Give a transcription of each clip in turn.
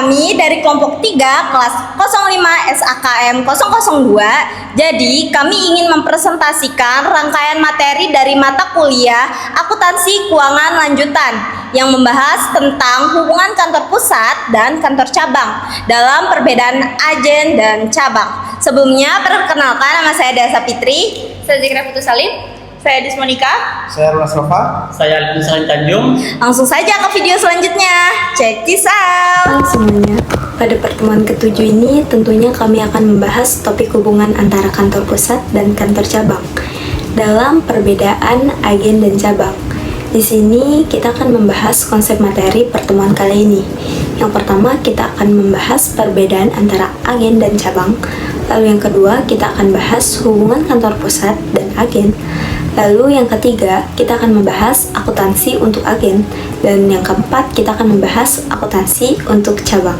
kami dari kelompok 3 kelas 05 SAKM 002. Jadi, kami ingin mempresentasikan rangkaian materi dari mata kuliah Akuntansi Keuangan Lanjutan yang membahas tentang hubungan kantor pusat dan kantor cabang dalam perbedaan agen dan cabang. Sebelumnya, perkenalkan, nama saya Dasa Fitri. Saya Zikra Putu Salim. Saya Dismonika. Saya Rulas Rafa. Saya Alvin Salim Tanjung. Langsung saja ke video selanjutnya. Check this out. Halo semuanya, pada pertemuan ke-7 ini tentunya kami akan membahas topik hubungan antara kantor pusat dan kantor cabang dalam perbedaan agen dan cabang. Di sini kita akan membahas konsep materi pertemuan kali ini. Yang pertama, kita akan membahas perbedaan antara agen dan cabang. Lalu yang kedua, kita akan bahas hubungan kantor pusat dan agen. Lalu yang ketiga, kita akan membahas akuntansi untuk agen. Dan yang keempat, kita akan membahas akuntansi untuk cabang.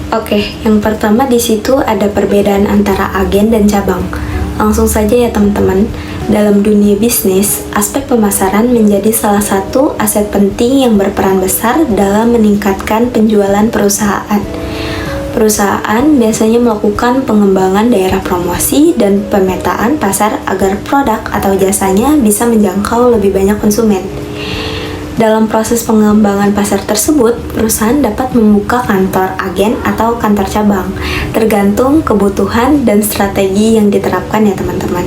Oke, yang pertama di situ ada perbedaan antara agen dan cabang. Langsung saja ya teman-teman. Dalam dunia bisnis, aspek pemasaran menjadi salah satu aset penting yang berperan besar dalam meningkatkan penjualan perusahaan. Perusahaan biasanya melakukan pengembangan daerah promosi dan pemetaan pasar agar produk atau jasanya bisa menjangkau lebih banyak konsumen. Dalam proses pengembangan pasar tersebut, perusahaan dapat membuka kantor agen atau kantor cabang, tergantung kebutuhan dan strategi yang diterapkan ya teman-teman.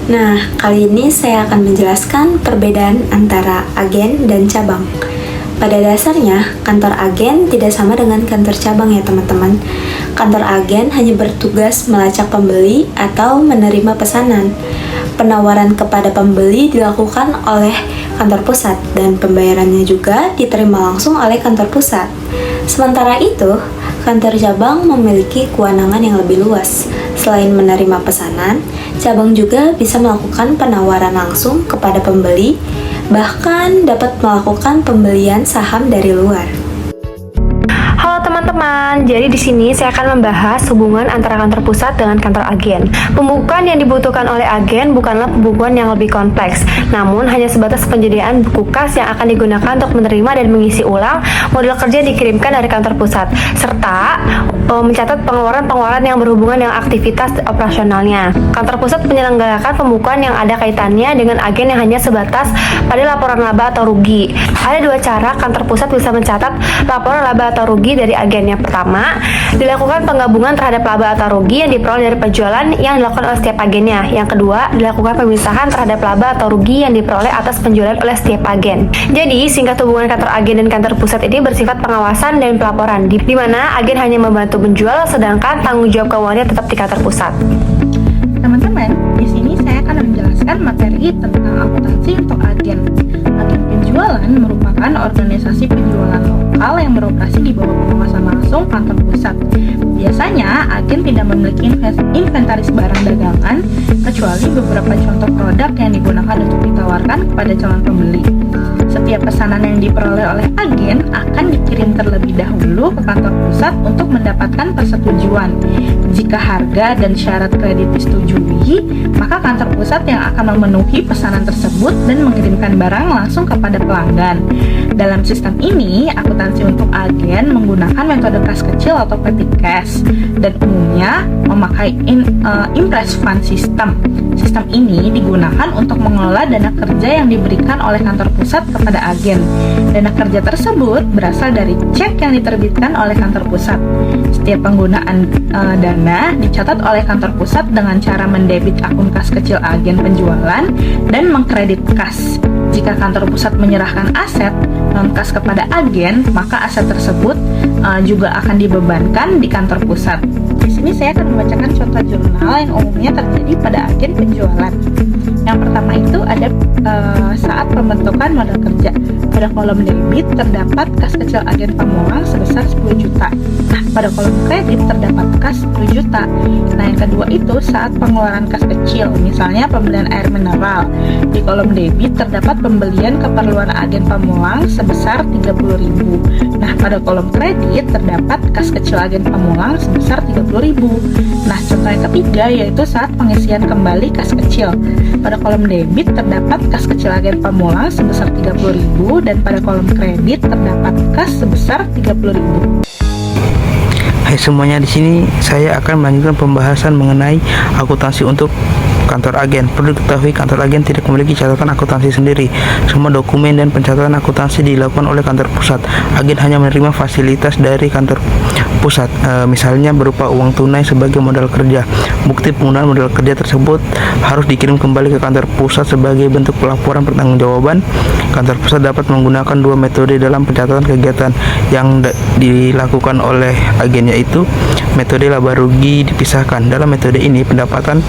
Nah, kali ini saya akan menjelaskan perbedaan antara agen dan cabang. Pada dasarnya, kantor agen tidak sama dengan kantor cabang ya teman-teman. Kantor agen hanya bertugas melacak pembeli atau menerima pesanan. Penawaran kepada pembeli dilakukan oleh kantor pusat dan pembayarannya juga diterima langsung oleh kantor pusat. Sementara itu, kantor cabang memiliki kewenangan yang lebih luas. Selain menerima pesanan, cabang juga bisa melakukan penawaran langsung kepada pembeli, bahkan dapat melakukan pembelian saham dari luar. Halo teman-teman, jadi di sini saya akan membahas hubungan antara kantor pusat dengan kantor agen. Pembukuan yang dibutuhkan oleh agen bukanlah pembukuan yang lebih kompleks, namun hanya sebatas penyediaan buku kas yang akan digunakan untuk menerima dan mengisi ulang model kerja yang dikirimkan dari kantor pusat, serta mencatat pengeluaran-pengeluaran yang berhubungan dengan aktivitas operasionalnya. Kantor pusat menyelenggarakan pembukuan yang ada kaitannya dengan agen yang hanya sebatas pada laporan laba atau rugi. Ada dua cara kantor pusat bisa mencatat laporan laba atau rugi dari agen. Yang pertama, dilakukan penggabungan terhadap laba atau rugi yang diperoleh dari penjualan yang dilakukan oleh setiap agennya. Yang kedua, dilakukan pemisahan terhadap laba atau rugi yang diperoleh atas penjualan oleh setiap agen. Jadi, singkat hubungan kantor agen dan kantor pusat ini bersifat pengawasan dan pelaporan, di mana agen hanya membantu menjual, sedangkan tanggung jawab keuangannya tetap di kantor pusat. Teman-teman, di sini saya akan menjelaskan materi tentang akuntansi untuk agen. Agen penjualan merupakan organisasi penjualan lokal yang beroperasi di bawah pengawasan langsung kantor pusat. Biasanya, agen tidak memiliki inventaris barang dagangan, kecuali beberapa contoh produk yang digunakan untuk ditawarkan kepada calon pembeli. Setiap pesanan yang diperoleh oleh agen akan dikirim terlebih dahulu ke kantor pusat untuk mendapatkan persetujuan. Jika harga dan syarat kredit disetujui, maka kantor pusat yang akan memenuhi pesanan tersebut dan mengirimkan barang langsung kepada pelanggan. Dalam sistem ini, akuntansi untuk agen menggunakan metode kas kecil atau petty cash dan umumnya memakai impress fund system. Sistem ini digunakan untuk mengelola dana kerja yang diberikan oleh kantor pusat kepada agen. Dana kerja tersebut berasal dari cek yang diterbitkan oleh kantor pusat. Setiap penggunaan dana dicatat oleh kantor pusat dengan cara mendebit akun kas kecil agen penjualan dan mengkredit kas. Jika kantor pusat menyerahkan aset non-kas kepada agen, maka aset tersebut juga akan dibebankan di kantor pusat. Di sini saya akan membacakan contoh jurnal yang umumnya terjadi pada agen penjualan. Yang pertama itu ada saat pembentukan model kerja. Pada kolom debit terdapat kas kecil agen Pamulang sebesar 10 juta. Nah, pada kolom kredit terdapat kas 10 juta. Nah, yang kedua itu saat pengeluaran kas kecil, misalnya pembelian air mineral. Di kolom debit terdapat pembelian keperluan agen pemulang sebesar 30.000. Nah, pada kolom kredit terdapat kas kecil agen pemulang sebesar 30.000. Nah, contoh yang ketiga yaitu saat pengisian kembali kas kecil. Pada kolom debit terdapat kas kecil agen pemulang sebesar 30.000 dan pada kolom kredit terdapat kas sebesar 30.000. Hai semuanya, di sini saya akan melanjutkan pembahasan mengenai akuntansi untuk kantor agen. Perlu diketahui kantor agen tidak memiliki catatan akuntansi sendiri. Semua dokumen dan pencatatan akuntansi dilakukan oleh kantor pusat. Agen hanya menerima fasilitas dari kantor pusat, misalnya berupa uang tunai sebagai modal kerja. Bukti penggunaan modal kerja tersebut harus dikirim kembali ke kantor pusat sebagai bentuk pelaporan pertanggungjawaban. Kantor pusat dapat menggunakan dua metode dalam pencatatan kegiatan yang dilakukan oleh agen, yaitu metode laba rugi dipisahkan. Dalam metode ini pendapatan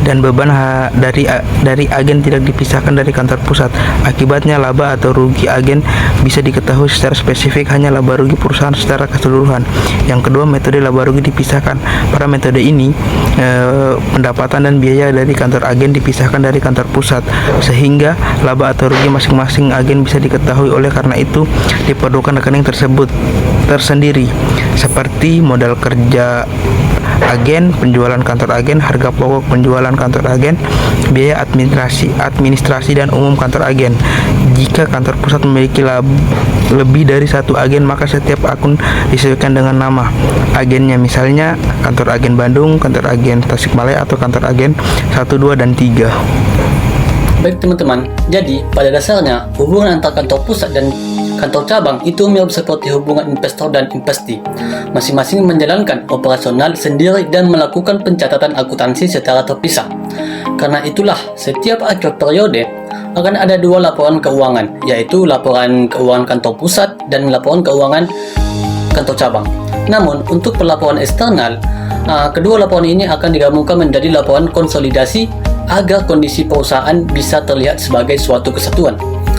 dan beban dari agen tidak dipisahkan dari kantor pusat. Akibatnya laba atau rugi agen bisa diketahui secara spesifik, hanya laba rugi perusahaan secara keseluruhan. Yang kedua, metode laba rugi dipisahkan. Pada metode ini pendapatan dan biaya dari kantor agen dipisahkan dari kantor pusat, sehingga laba atau rugi masing-masing agen bisa diketahui. Oleh karena itu diperlukan rekening tersebut tersendiri, seperti modal kerja agen, penjualan kantor agen, harga pokok penjualan kantor agen, biaya administrasi dan umum kantor agen. Jika kantor pusat memiliki lebih dari satu agen, maka setiap akun disesuaikan dengan nama agennya, misalnya kantor agen Bandung, kantor agen Tasikmalaya, atau kantor agen 1, 2, dan 3. Baik teman-teman, jadi pada dasarnya hubungan antara kantor pusat dan kantor cabang itu mirip seperti hubungan investor dan investee. Masing-masing menjalankan operasional sendiri dan melakukan pencatatan akuntansi secara terpisah. Karena itulah, setiap akhir periode akan ada dua laporan keuangan, yaitu laporan keuangan kantor pusat dan laporan keuangan kantor cabang. Namun, untuk pelaporan eksternal, kedua laporan ini akan digabungkan menjadi laporan konsolidasi agar kondisi perusahaan bisa terlihat sebagai suatu kesatuan.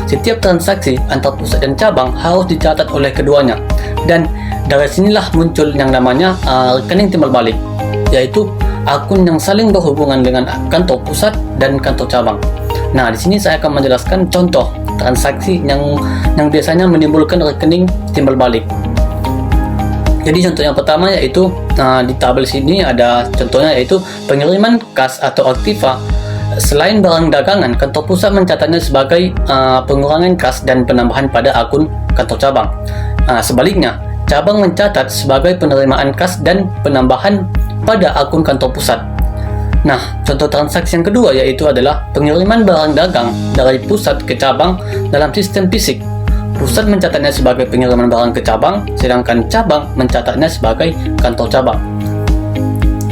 Setiap transaksi antar pusat dan cabang harus dicatat oleh keduanya, dan dari sinilah muncul yang namanya rekening timbal balik, yaitu akun yang saling berhubungan dengan kantor pusat dan kantor cabang. Nah, di sini saya akan menjelaskan contoh transaksi yang biasanya menimbulkan rekening timbal balik. Jadi contoh yang pertama yaitu di tabel sini ada contohnya, yaitu pengiriman kas atau aktiva. Selain barang dagangan, kantor pusat mencatatnya sebagai pengurangan kas dan penambahan pada akun kantor cabang. Sebaliknya, cabang mencatat sebagai penerimaan kas dan penambahan pada akun kantor pusat. Nah, contoh transaksi yang kedua yaitu adalah pengiriman barang dagang dari pusat ke cabang dalam sistem fisik. Pusat mencatatnya sebagai pengiriman barang ke cabang, sedangkan cabang mencatatnya sebagai kantor cabang.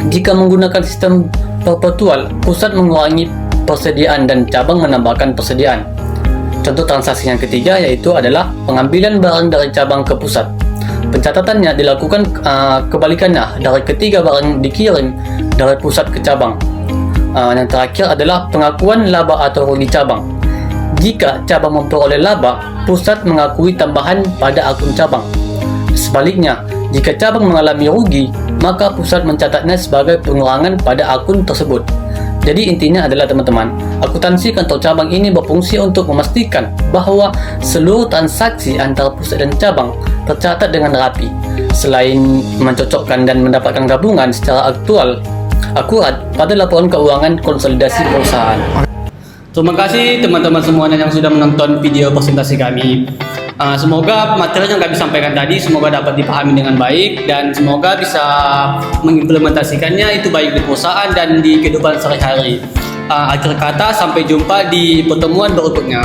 Jika menggunakan sistem perpetual, pusat mengurangi persediaan dan cabang menambahkan persediaan. Contoh transaksi yang ketiga yaitu adalah pengambilan barang dari cabang ke pusat. Pencatatannya dilakukan kebalikannya, dari ketiga barang dikirim dari pusat ke cabang. Yang terakhir adalah pengakuan laba atau rugi cabang. Jika cabang memperoleh laba, pusat mengakui tambahan pada akun cabang. Sebaliknya, jika cabang mengalami rugi, maka pusat mencatatnya sebagai pengurangan pada akun tersebut. Jadi intinya adalah teman-teman, akuntansi kantor cabang ini berfungsi untuk memastikan bahwa seluruh transaksi antara pusat dan cabang tercatat dengan rapi. Selain mencocokkan dan mendapatkan gabungan secara akurat pada laporan keuangan konsolidasi perusahaan. Terima kasih teman-teman semuanya yang sudah menonton video presentasi kami. Semoga materi yang kami sampaikan tadi semoga dapat dipahami dengan baik dan semoga bisa mengimplementasikannya itu baik di perusahaan dan di kehidupan sehari-hari. Akhir kata, sampai jumpa di pertemuan berikutnya.